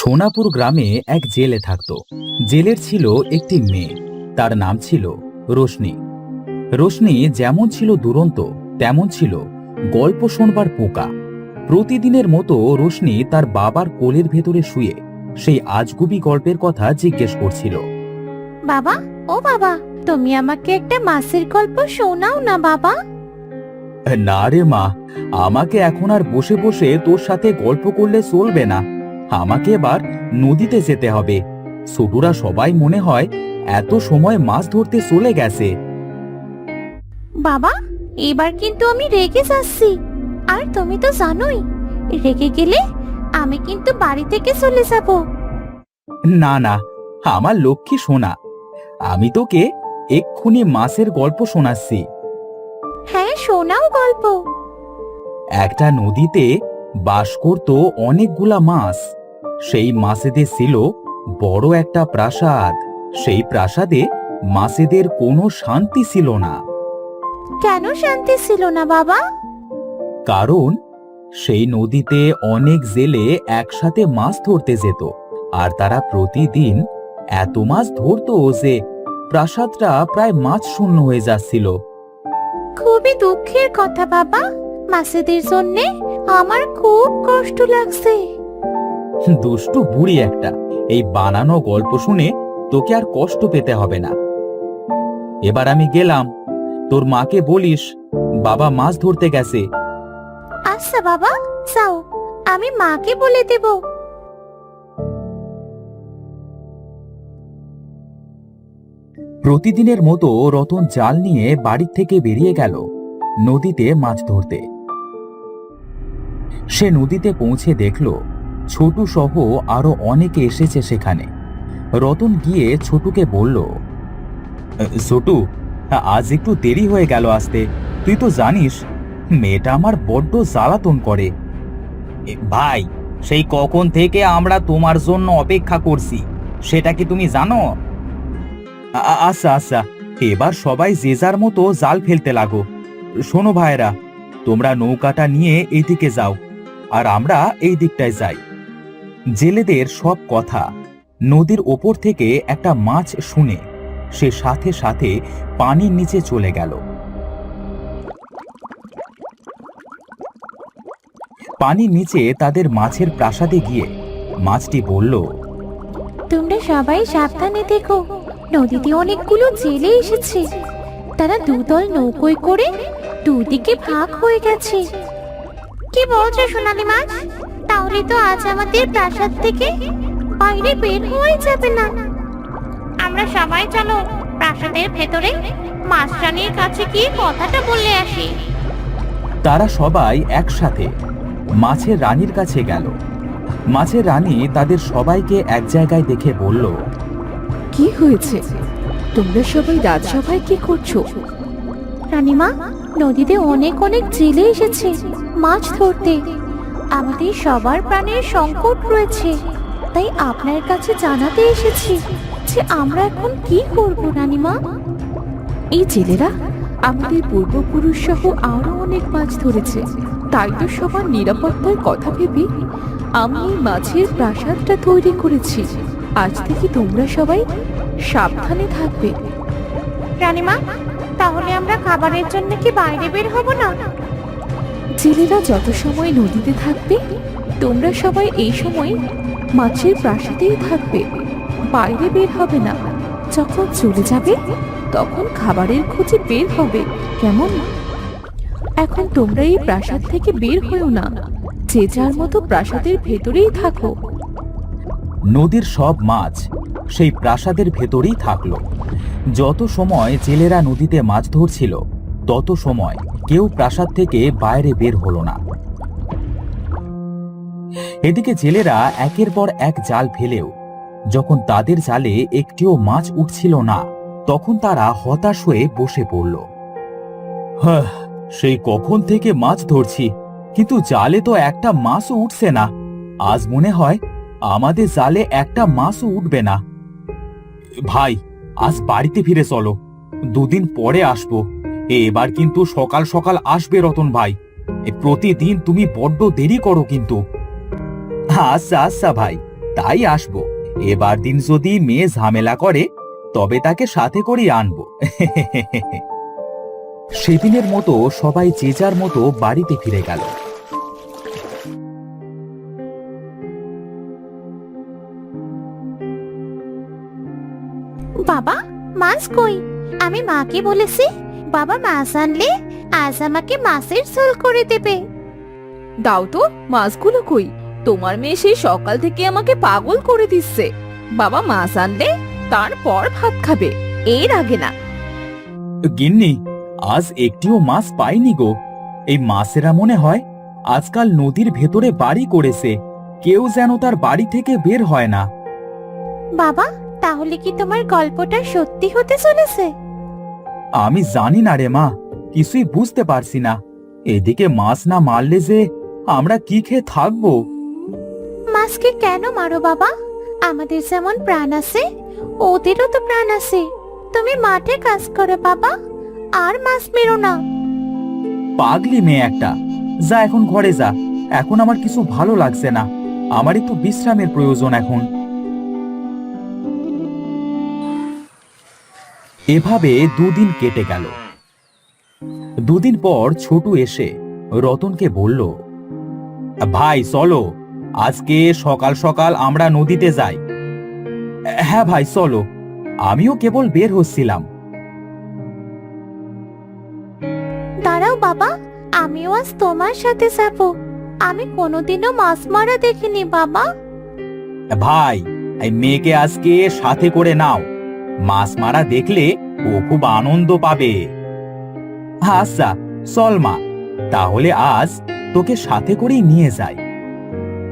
সোনাপুর গ্রামে এক জেলে থাকত। জেলের ছিল একটি মেয়ে, তার নাম ছিল রোশনি। রোশনি যেমন ছিল দুরন্ত, তেমন ছিল গল্প শোনবার পোকা। প্রতিদিনের মতো রোশনি তার বাবার কোলের ভেতরে শুয়ে সেই আজগুবি গল্পের কথা জিজ্ঞেস করছিল। বাবা, ও বাবা, তুমি আমাকে একটা মাছের গল্প শোনাও না বাবা। না রে মা, আমাকে এখন আর বসে বসে তোর সাথে গল্প করলে চলবে না। আমাকে এবার নদীতে যেতে হবে। ছোটরা সবাই মনে হয় এত সময় মাছ ধরতে চলে গেছে। বাবা, এবার কিন্তু আমি রেগে যাচ্ছি। আর তুমি তো জানোই, রেগে গেলে আমি কিন্তু বাড়ি থেকে চলে যাব। না না, আমার লক্ষ্মী সোনা, আমি তোকে এক্ষুনি মাছের গল্প শোনাচ্ছি। হ্যাঁ, শোনাও গল্প। একটা নদীতে বাস করত অনেকগুলা মাছ। সেই মাছেদের ছিল বড় একটা প্রাসাদ। সেই প্রাসাদে মাছেদের কোনো শান্তি ছিল না। কেন শান্তি ছিল না বাবা? কারণ সেই নদীতে অনেক জেলে একসাথে মাছ ধরতে যেত, আর তারা প্রতিদিন এত মাছ ধরতো যে প্রাসাদটা প্রায় মাছ শূন্য হয়ে যাচ্ছিল। খুবই দুঃখের কথা বাবা, মাছেদের জন্য আমার খুব কষ্ট লাগছে। দুষ্টু বুড়ি একটা, এই বানানো গল্প শুনে তোকে আর কষ্ট পেতে হবে না। এবার আমি গেলাম, তোর মাকে বলিস বাবা মাছ ধরতে গেছে। আচ্ছা বাবা, যাও, আমি মাকে বলে দেব। প্রতিদিনের মতো রতন জাল নিয়ে বাড়ি থেকে বেরিয়ে গেল নদীতে মাছ ধরতে। সে নদীতে পৌঁছে দেখল ছোটু সহ আরো অনেকে এসেছে সেখানে। রতন গিয়ে ছোটুকে বলল, ছোটু, আজ একটু দেরি হয়ে গেল আসতে। তুই তো জানিস মেয়েটা আমার বড্ড জ্বালাতন করে। ভাই, সেই কখন থেকে আমরা তোমার জন্য অপেক্ষা করছি, সেটা কি তুমি জানো? আচ্ছা আচ্ছা, এবার সবাই যে যার মতো জাল ফেলতে লাগো। শোনো ভাইরা, তোমরা নৌকাটা নিয়ে এইদিকে যাও, আর আমরা এই দিকটায় যাই। জেলেদের সব কথা নদীর ওপর থেকে একটা মাছ শুনে সে সাথে সাথে পানির নিচে চলে গেল। পানির নিচে তাদের মাছের প্রাসাদে গিয়ে মাছটি বলল, তোমরা সবাই সাবধানে দেখো, নদীতে অনেকগুলো জেলে এসেছে। তারা দুদল নৌকোয় করে দুদিকে ভাগ হয়ে গেছে। কি বলছো সোনালি মাছ? তাহলে তো আজ আমাদের প্রাসাদ থেকে বাইরে বের হয়ে যাবে না। আমরা সবাই চলো প্রাসাদের ভেতরে মাছরানীর কাছে গিয়ে কথাটা বলে আসি। তারা সবাই একসাথে মাছের রানীর কাছে গেল। মাছের রানী তাদের সবাইকে এক জায়গায় দেখে বলল, কি হয়েছে? তোমরা সবাই রাজসভায় কি করছো? রানীমা, নদীতে অনেক অনেক জেলে এসেছে মাছ ধরতে। আমাদের সবার প্রাণের সংকট রয়েছে, তাই আপনার কাছে জানাতে এসেছি যে আমরা এখন কি করব রানীমা। এই জেলেরা আমাদের পূর্বপুরুষ সহ আরো অনেক মাছ ধরেছে, তাই তো সবার নিরাপত্তার কথা ভেবে আমি এই মাছের প্রাসাদটা তৈরি করেছি। আজ থেকে তোমরা সবাই সাবধানে থাকবে। রানীমা, তাহলে আমরা খাবারের জন্য কি বাইরে বের হব না? জেলেরা যত সময় নদীতে থাকবে, তোমরা সবাই এই সময় মাছের প্রাসাদেই থাকবে, বাইরে বের হবে না। যখন চলে যাবে তখন খাবারের খোঁজে বের হবে, কেমন? এখন তোমরা এই প্রাসাদ থেকে বের হয়েও না, যে যার মতো প্রাসাদের ভেতরেই থাকো। নদীর সব মাছ সেই প্রাসাদের ভেতরেই থাকলো। যত সময় জেলেরা নদীতে মাছ ধরছিল তত সময় কেউ প্রাসাদ থেকে বাইরে বের হলো না। এদিকে জেলেরা একের পর এক জাল ফেলেও যখন তাদের জালে একটিও মাছ উঠছিল না, তখন তারা হতাশ হয়ে বসে পড়ল। সেই কখন থেকে মাছ ধরছি, কিন্তু জালে তো একটা মাছও উঠছে না। আজ মনে হয় আমাদের জালে একটা মাছও উঠবে না। ভাই, আজ বাড়িতে ফিরে চলো, দুদিন পরে আসবো। এবার কিন্তু সকাল সকাল আসবে রতন ভাই। প্রতিদিন তুমি বড্ড দেরি করো কিন্তু। আচ্ছা আচ্ছা ভাই, তাই আসবো। এবার দিন যদি মেয়ে ঝামেলা করে তবে তাকে সাথে করেই আনবো। সেদিনের মতো সবাই যে যার মতো বাড়িতে ফিরে গেল। বাবা, মাছ কই? আমি মাকে বলেছি বাবা মাছ আনলে আজ আমাকে মাছের ঝোল করে দেবে। দাও তো, মাছগুলো কই? তোমার মেয়ে সেই সকাল থেকে আমাকে পাগল করে দিচ্ছে। বাবা মাছ আনলে তারপর ভাত খাবে, এর আগে না। গিন্নি, আজ একটিও মাছ পাইনি গো। এই মাছেরা মনে হয় আজকাল নদীর ভেতরে বাড়ি করেছে, কেউ যেন তার বাড়ি থেকে বের হয় না। বাবা, তাহলে কি তোমার গল্পটা সত্যি হতে চলেছে? আমি জানি না রে মা, কিছুই বুঝতে পারছি না। এদিকে মাছ না মারলে যে আমরা কি খেয়ে থাকবো? মাছকে কেন মারো বাবা? আমাদের যেমন প্রাণ আছে ওদেরও তো প্রাণ আছে। তুমি মাঠে কাজ করো বাবা, আর মাছ মেরো না। পাগলি মেয়ে একটা, যা এখন ঘরে যা। এখন আমার কিছু ভালো লাগছে না, আমার একটু বিশ্রামের প্রয়োজন এখন। এভাবে দুদিন কেটে গেল। দুদিন পর ছোটু এসে রতনকে বলল, ভাই চলো, আজকে সকাল সকাল আমরা নদীতে যাই। হ্যাঁ ভাই চলো, আমিও কেবল বের হচ্ছিলাম। দাঁড়াও বাবা, আমিও আজ তোমার সাথে যাব। আমি কোনোদিনও মাছ মারা দেখিনি বাবা। ভাই, এই মেয়েকে আজকে সাথে করে নাও, মাছ মারা দেখলে ও খুব আনন্দ পাবে। আচ্ছা চল মা, তাহলে আজ তোকে সাথে করেই নিয়ে যাই।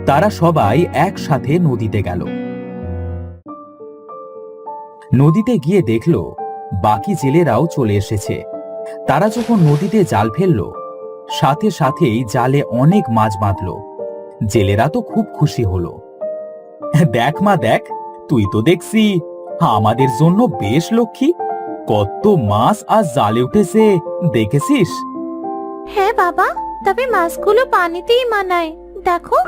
তারা সবাই একসাথে নদীতে গেল। নদীতে গিয়ে দেখলো বাকি জেলেরাও চলে এসেছে। তারা যখন নদীতে জাল ফেললো, সাথে সাথেই জালে অনেক মাছ বাঁধলো। জেলেরা তো খুব খুশি হলো। দেখ মা দেখ, তুই তো দেখছি আমাদের জন্য বেশ লক্ষ্মী। কত মাছ আজ জালে উঠেছে দেখেছিস? হ্যাঁ বাবা, তবে মাছগুলো পানিতেই মানায়। দেখো,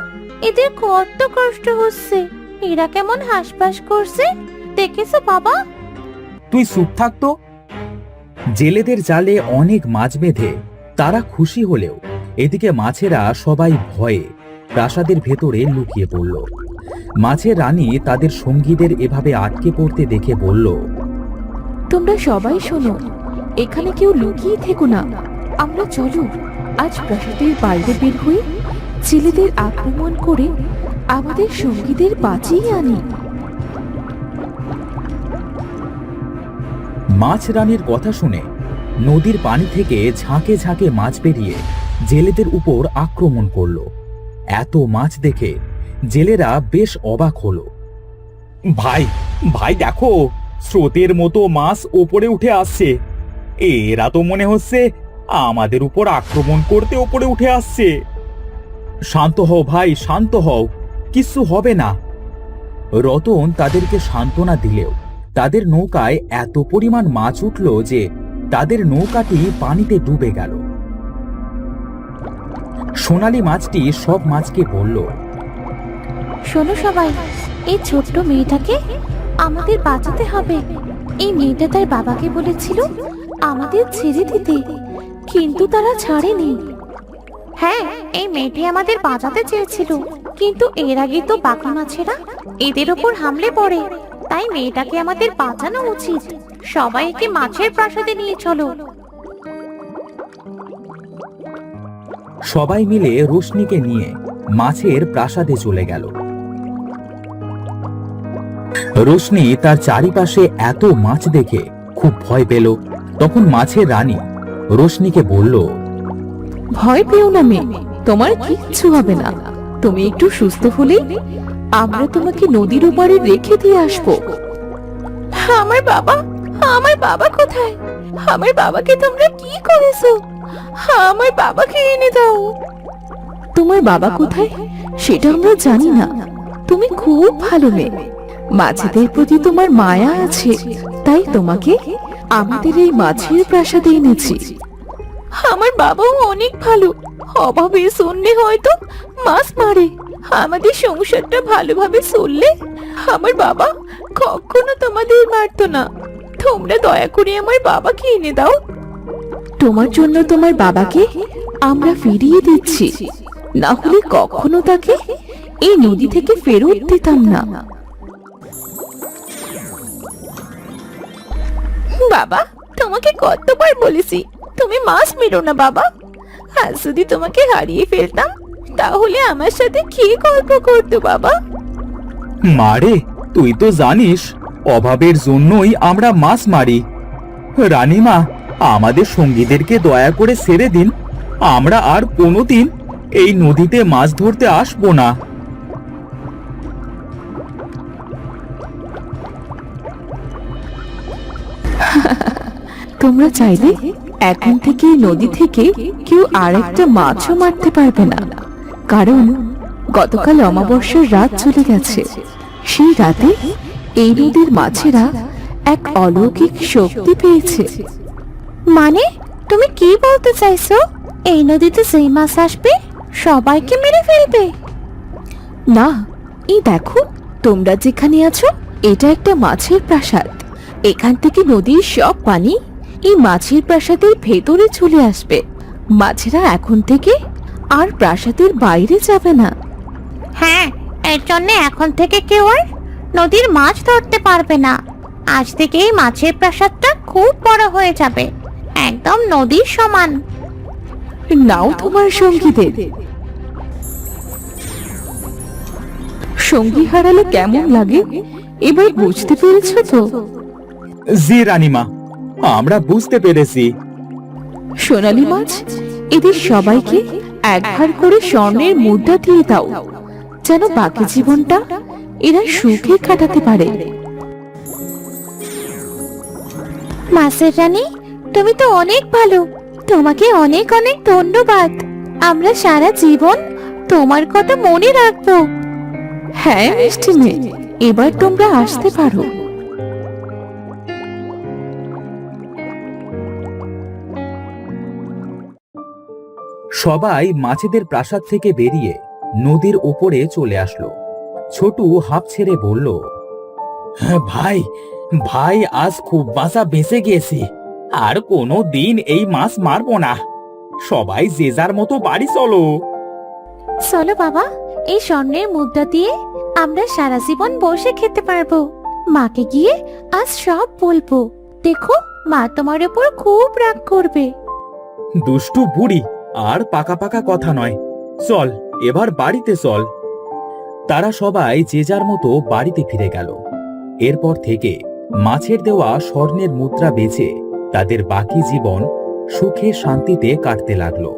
এদের কত কষ্ট হচ্ছে। এরা কেমন হাঁসফাঁস করছে, দেখেছো বাবা? তুই চুপ থাকতো। জেলেদের জালে অনেক মাছ বেঁধে তারা খুশি হলেও এদিকে মাছেরা সবাই ভয়ে প্রাসাদের ভেতরে লুকিয়ে পড়ল। মাছের রানী তাদের সঙ্গীদের এভাবে আটকে পড়তে দেখে বলল, তোমরা সবাই শোনো, এখানে কেউ লুকিয়ে থেকো না। আমরা চলো আজ প্রাসাদের বাইরে বের হই, ছেলেদের আক্রমণ করে আমাদের সঙ্গীদের বাঁচিয়ে আনি। মাছ রানীর কথা শুনে নদীর পানি থেকে ঝাঁকে ঝাঁকে মাছ বেরিয়ে জেলেদের উপর আক্রমণ করল। এত মাছ দেখে জেলেরা বেশ অবাক হলো। ভাই ভাই দেখো, স্রোতের মতো মাছ ওপরে উঠে আসছে। এরা তো মনে হচ্ছে আমাদের উপর আক্রমণ করতে ওপরে উঠে আসছে। শান্ত হও ভাই, শান্ত হও, কিছু হবে না। রতন তাদেরকে সান্ত্বনা দিলেও তাদের নৌকায় এত পরিমাণ মাছ উঠল যে তাদের নৌকাটি পানিতে ডুবে গেল। সোনালী মাছটি সব মাছকে বলল, শোনো সবাই, এই ছোট্ট মেয়েটাকে আমাদের বাঁচাতে হবে। এই মেয়েটা তার বাবাকে বলেছিল আমাদের ছেড়ে দিতে, কিন্তু তারা ছাড়েনি। হ্যাঁ, এই মেয়েটি আমাদের বাঁচাতে চেয়েছিল, কিন্তু এর আগে তো বাকি মাছেরা এদের উপর হামলে পড়ে। তাই মেয়েটাকে আমাদের বাঁচানো উচিত। সবাই একে মাছের প্রাসাদে নিয়ে চলো। সবাই মিলে রোশনিকে নিয়ে মাছের প্রাসাদে চলে গেল। রোশনি তার চারিপাশে এত মাছ দেখে খুব ভয় পেল। তখন মাছের রানী রোশনিকে বলল, ভয় পেও না মেয়ে, তোমার কিচ্ছু হবে না। তুমি একটু সুস্থ হলে আমরা তোমাকে নদীর ওপারে রেখে দিয়ে আসবো। আমার বাবা কোথায়? আমার বাবাকে তোমরা কি করেছো? আমার বাবাকে এনে দাও। তোমার বাবা কোথায় সেটা আমরা জানি না। তুমি খুব ভালো মেয়ে, মাছেদের প্রতি তোমার মায়া আছে, তাই তোমাকে আমাদের এই মাছের প্রাসাদে এনেছি। আমার বাবাও অনেক ভালো, অভাবে শূন্যে হয়তো মাছ মারে। আমাদের সংসারটা ভালোভাবে চললে আমার বাবা কখনো তোমাদের মারতো না। তোমরা দয়া করে আমার বাবাকে এনে দাও। তোমার জন্য তোমার বাবাকে আমরা ফিরিয়ে দিচ্ছি, না হলে কখনো তাকে এই নদী থেকে ফেরত দিতাম না। বাবা, তোমাকে কতবার বলেছি তুমি মাছ মেরো না বাবা। আজ যদি তোমাকে হারিয়ে ফেলতাম তাহলে আমার সাথে কি গল্প করতো বাবা? মারে, তুই তো জানিস অভাবের জন্যই আমরা মাছ মারি। রানীমা, আমাদের সঙ্গীদেরকে দয়া করে ছেড়ে দিন। আমরা আর কোনোদিন এই নদীতে মাছ ধরতে আসবো না। তোমরা চাইলে এখন থেকে এই নদী থেকে কেউ আর একটা মাছও মারতে পারবে না, কারণ গতকাল অমাবস্যার রাত চলে গেছে। সেই রাতে এই নদীর মাছেরা এক অলৌকিক শক্তি পেয়েছে। মানে তুমি কি বলতে চাইছো? এই নদীতে যেই মাছ আসবে সবাইকে মেরে ফেলবে? না, এই দেখো, তোমরা যেখানে আছো এটা একটা মাছের প্রাসাদ। এখান থেকে নদীর সব পানি এই মাছের প্রাসাদের ভেতরে চলে আসবে। মাছেরা এখন থেকে আর প্রাসাদের বাইরে যাবে না। হ্যাঁ, এর জন্য এখন থেকে কেউ আর নদীর মাছ ধরতে পারবে না। আজ থেকে এই মাছের প্রাসাদটা খুব বড় হয়ে যাবে, একদম নদীর সমান। নাও তোমার সঙ্গীদের। সঙ্গী হারালে কেমন লাগে এবার বুঝতে পেরেছো তো? জি রানীমা, আমরা বুঝতে পেরেছি। সোনালী মাছ, এদের সবাইকে একবার করে স্বর্ণের মুদ্রা দিয়ে দাও, যেন বাকি জীবনটা এরা সুখে কাটাতে পারে। মাছের রানী, তুমি তো অনেক ভালো, তোমাকে অনেক অনেক ধন্যবাদ। আমরা সারা জীবন তোমার কথা মনে রাখবো। হ্যাঁ মিষ্টি মেয়ে, এবার তোমরা আসতে পারো। সবাই মাছেদের প্রাসাদ থেকে বেরিয়ে নদীর উপরে চলে আসলো। ছোটু হাঁপ ছেড়ে বলল, ভাই ভাই, আজ খুব বাঁচা বেঁচে গিয়েছি। আর কোনো দিন এই মাছ মারবো না। সবাই যে যার মতো বাড়ি চলো। চলো বাবা, এই স্বর্ণের মুদ্রা দিয়ে আমরা সারা জীবন বসে খেতে পারবো। মাকে গিয়ে আজ সব বলবো। দেখো, মা তোমার উপর খুব রাগ করবে। দুষ্টু বুড়ি, আর পাকা পাকা কথা নয়, চল এবার বাড়িতে চল। তারা সবাই যে যার মতো বাড়িতে ফিরে গেল। এরপর থেকে মাছের দেওয়া স্বর্ণের মুদ্রা বেচে তাদের বাকি জীবন সুখে শান্তিতে কাটতে লাগলো।